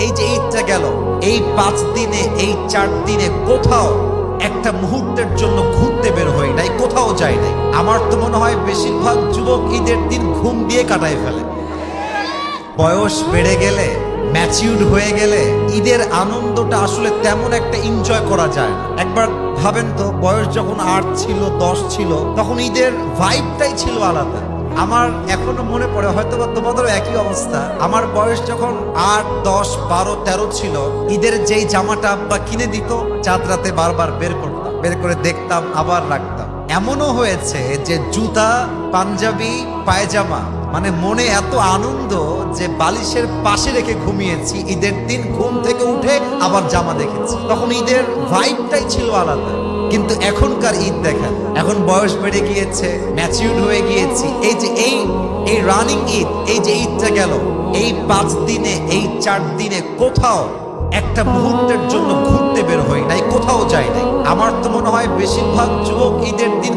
এই যে ঈদটা গেল, এই 5 দিনে, এই 4 দিনে কোথাও একটা মুহূর্তের জন্য ঘুরতে বের হই নাই, কোথাও যাই নাই। আমার তো মনে হয় বেশিরভাগ যুবক ঈদের দিন ঘুম দিয়ে কাটায় ফেলে। বয়স বেড়ে গেলে, ম্যাচিউরড হয়ে গেলে ঈদের আনন্দটা আসলে তেমন একটা এনজয় করা যায় না। একবার ভাবেন তো, বয়স যখন 8 ছিল, 10 ছিল, তখন ঈদের ভাইবটাই ছিল আলাদা। আমার এখনো মনে পড়ে, হয়তো বা তোমাদেরও একই অবস্থা। আমার বয়স যখন 8, 10, 12, 13 ছিল, ঈদের যেই জামাটা আব্বা কিনে দিত, চাঁদ রাতে বারবার বের করতাম, বের করে দেখতাম, আবার রাখতাম। এমনও হয়েছে যে জুতা, পাঞ্জাবি, পায়জামা, মানে মনে এত আনন্দ যে বালিশের পাশে রেখে ঘুমিয়েছি। ঈদের দিন ঘুম থেকে উঠে আবার জামা দেখেছি। তখন ঈদের ভাইবটাই ছিল আলাদা। কিন্তু এখনকার ঈদ দেখেন, এখন বয়স বেড়ে গিয়েছে, ম্যাচিউরড হয়ে গিয়েছি। এই যে এই রানিং ঈদ, এই যে ঈদটা গেল, এই 5 দিনে, এই 4 দিনে কোথাও একটা মুহূর্তের জন্য ঘুরতে বের হই নাই, কোথাও যাই নাই। আমার তো মনে হয় বেশিরভাগ যুবক ঈদের দিন